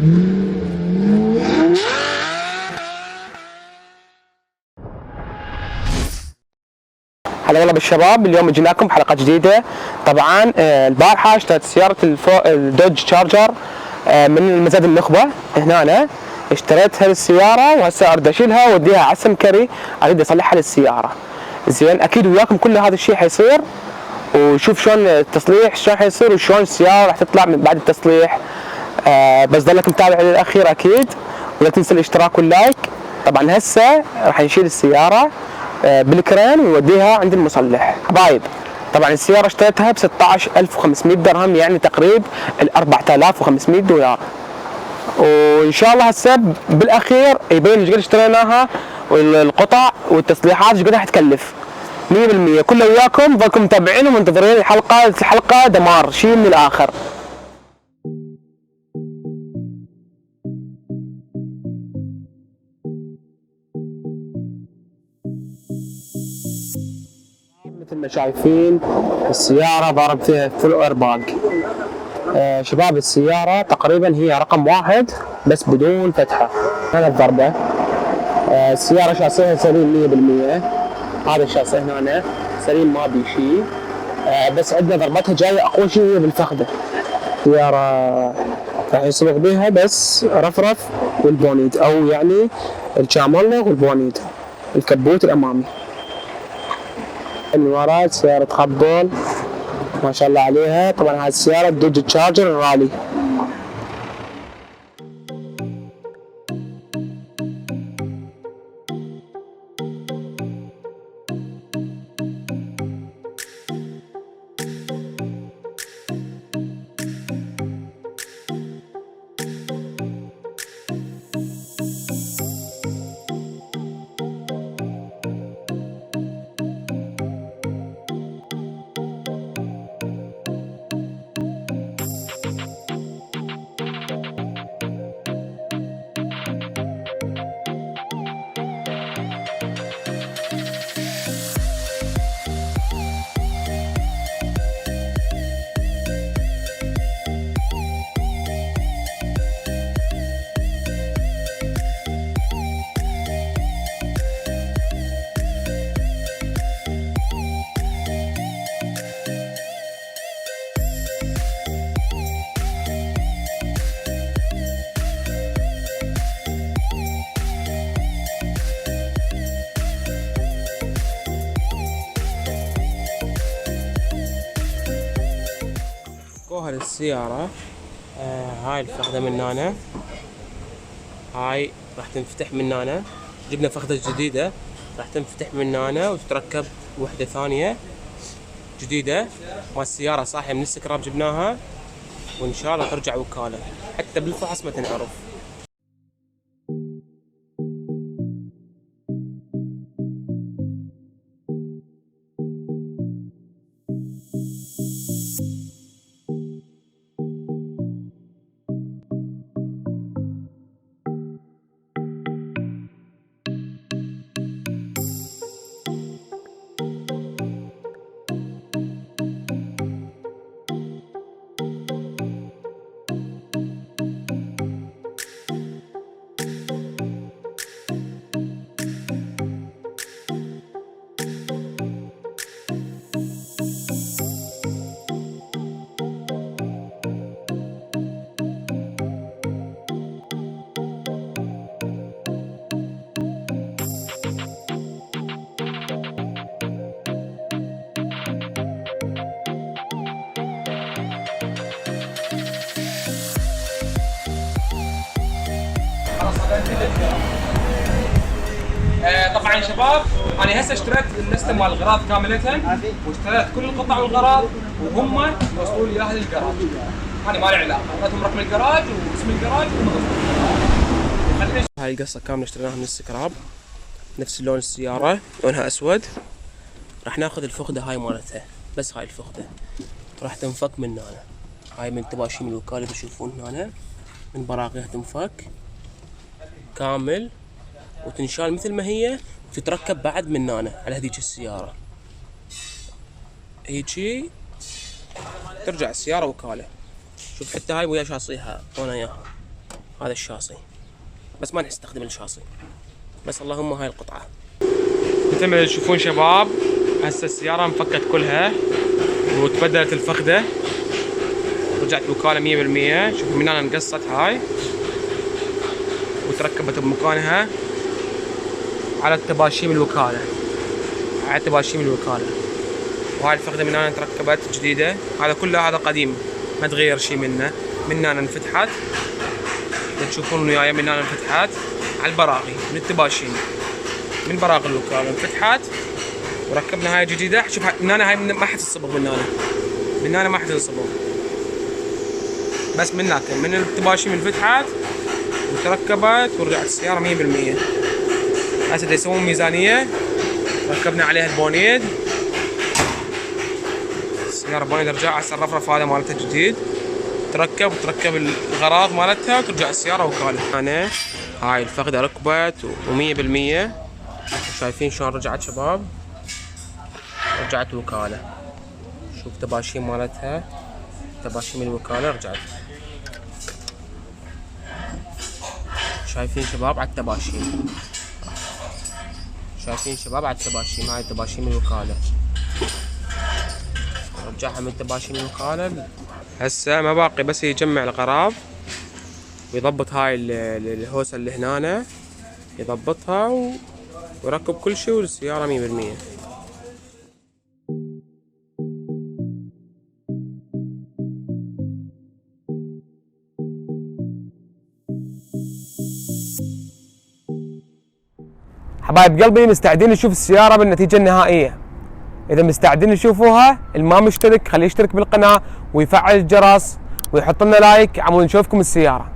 هلا والله بالشباب، اليوم جيناكم بحلقة جديدة. طبعا البارحة اشتريت سيارة الدوج تشارجر من مزاد النخبة هنا. أنا اشتريت هذه السيارة وهسه اريد اشيلها واوديها على السمكري، اريد اصلحها للسيارة. زين، اكيد وياكم كل هذا الشيء حيصير، وشوف شلون التصليح شلون حيصير وشلون السيارة راح تطلع من بعد التصليح. بس ضلك متابع للأخير أكيد، ولا تنسى الاشتراك واللايك. طبعا هسه راح نشيل السيارة بالكرين ونوديها عند المصلح. حبايب، طبعا السيارة اشتريتها ب 16500 درهم، يعني تقريب ال 4500 دولار. وإن شاء الله هسه بالأخير يبين ايش قد اشتريناها، والقطع والتصليحات ايش قد راح تكلف 100%. كله وياكم، ضلكم متابعين ومنتظرين الحلقة دمار شيء من الآخر. مثل ما شايفين السيارة ضارب فيها فول ايرباج. شباب، السيارة تقريبا هي رقم 1 بس بدون فتحة. هذا الضربة. السيارة شاسيها سليم 100%. هذا الشاسيه هنا سليم ما بي شيء. بس عندنا ضربتها جاية أقوى شيء هي بالفخدة. السيارة راح يصبغ بيها بس رفرف والبونيت، أو يعني الشاملة والبونيت، الكبوت الأمامي. من وراء سيارة خبول ما شاء الله عليها. طبعا هذه السيارة دوج تشارجر الرالي. جوهر السيارة هاي الفخدة من هنا، هاي راح تنفتح من هنا. جبنا فخدة جديدة راح تنفتح من هنا وتتركب وحدة ثانية جديدة. مال السيارة صاحية من السكراب جبناها، وإن شاء الله ترجع وكالة حتى بالفحص ما تنعرف. طبعا شباب، انا هسه اشتريت اللسته مال الغراض كامله، واشتريت كل القطع والغراض، وهم وصلوا لي اياها للجراج. انا ما لي علاقه، اعطيتهم رقم الجراج واسم الجراج وخلينا. هاي القصه كامله اشتريناها من السكراب، نفس لون السياره، لونها اسود. راح ناخذ الفخده هاي مالتها، بس هاي الفخده راح تنفك من هنا. هاي من تباشير من الوكاله تشوفون هنا، من براغيها تنفك كامل وتنشال مثل ما هي، وتتركب بعد من هنا على هذيك السيارة. هيجي ترجع السيارة وكالة. شوف حتى هاي ويا شاصيها اعطونا اياها، هذا الشاصي، بس ما نستخدم الشاصي، بس اللهم هاي القطعة. مثل ما تشوفون شباب هسه السيارة انفكت كلها وتبدلت الفخدة، رجعت وكالة 100%. شوفوا من هنا انقصت هاي وتركبت بمكانها على التباشيم الوكالة، على تباشيم الوكالة. وهاي الفخدة من هنا تركبت جديدة، هذا كله هذا قديم ما تغير شي منه. من هنا انفتحت، تشوفون وياي من هنا انفتحت على البراغي من التباشيم، من براغي الوكالة انفتحت وركبنا هاي جديدة. شوف من هنا هاي ما حتصبغ، من هنا ما حتصبغ، بس من هناك من التباشيم انفتحت وتركبت ورجعت السيارة 100%. هسه يسوون ميزانية، ركبنا عليها البونيد، السيارة بونيد رجع. هسه الرفرف هذا مالتها جديد تركب، وتركب الغراض مالتها وترجع السيارة وكالة. أنا هاي الفخدة ركبت و100%. شايفين شلون رجعت شباب؟ رجعت وكالة. شوف تباشيم مالتها، تباشيم الوكالة رجعت. شايفين شباب على التباشيم، شايفين شباب على التباشيم، هاي تباشيم الوكالة رجعها من تباشيم الوكالة. هسه ما باقي بس يجمع الغراض ويضبط هاي الهوسة اللي هنا، يضبطها ويركب كل شيء والسيارة 100%. حبايب قلبي مستعدين نشوف السيارة بالنتيجة النهائية. إذا مستعدين تشوفوها، اللي ما مشترك خليه يشترك بالقناة ويفعل الجرس ويحط لنا لايك عمود نشوفكم السيارة.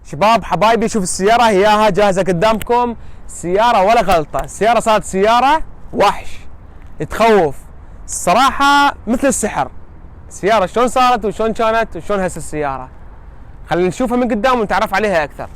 شباب حبايبي شوف السيارة هياها جاهزة قدامكم. سيارة ولا غلطة، السيارة صارت سيارة وحش تخوف الصراحة، مثل السحر. السيارة شلون صارت وشلون كانت وشلون هسه السيارة، خلينا نشوفها من قدام ونتعرف عليها أكثر.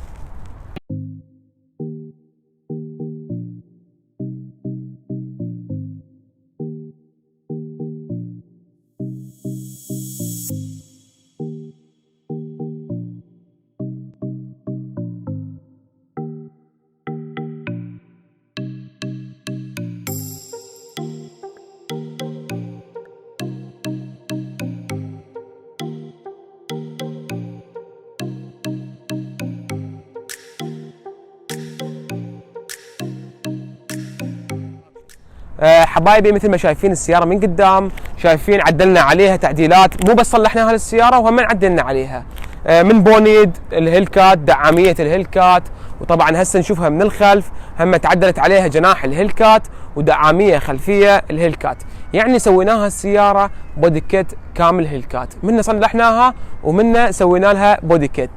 حبايبي مثل ما شايفين السيارة من قدام، شايفين عدلنا عليها تعديلات، مو بس صلحناها للسيارة وهم عدلنا عليها من بونيد الهيلكات، دعامية الهيلكات، وطبعا هسه نشوفها من الخلف هم تعدلت عليها جناح الهيلكات ودعامية خلفية الهيلكات. يعني سويناها السيارة بودي كيت كامل هيلكات، منا صلحناها ومنا سوينا لها بودي كيت.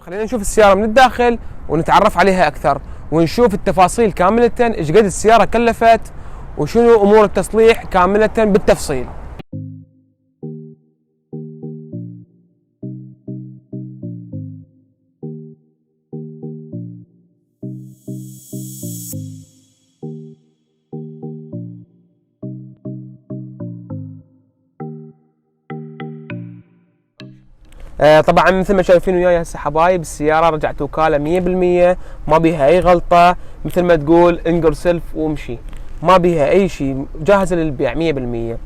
خلينا نشوف السيارة من الداخل ونتعرف عليها أكثر ونشوف التفاصيل كاملة، إيش قد السيارة كلفت وشنو أمور التصليح كاملة بالتفصيل. طبعا مثل ما شايفين وياي هسه حبايب السيارة رجعت وكالة 100%، ما بيها أي غلطة، مثل ما تقول انقر سلف وامشي، ما بيها أي شيء، جاهزة للبيع 100%.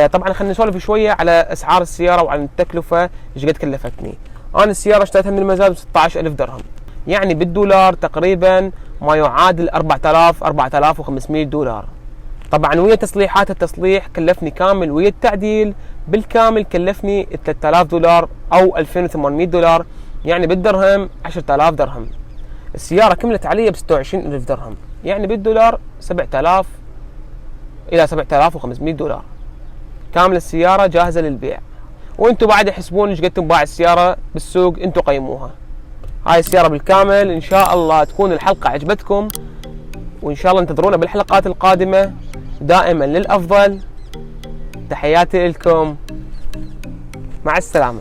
طبعا خلينا نسولف شوية على أسعار السيارة وعن التكلفة ايش قد كلفتني. أنا السيارة اشتريتها من المزاد ب 16,000 درهم، يعني بالدولار تقريبا ما يعادل 4000 4500 دولار. طبعا ويا تصليحات التصليح كلفني كامل، ويا التعديل بالكامل كلفني 3000 دولار او 2800 دولار، يعني بالدرهم 10000 درهم. السيارة كملت علي ب 26000 درهم، يعني بالدولار 7000 الى 7500 دولار. كامل السيارة جاهزة للبيع، وانتم بعد يحسبون ايش قد تنباع السيارة بالسوق، انتم قيموها. هاي السيارة بالكامل. ان شاء الله تكون الحلقة عجبتكم، وان شاء الله انتظرونا بالحلقات القادمة. دائما للافضل. تحياتي لكم، مع السلامة.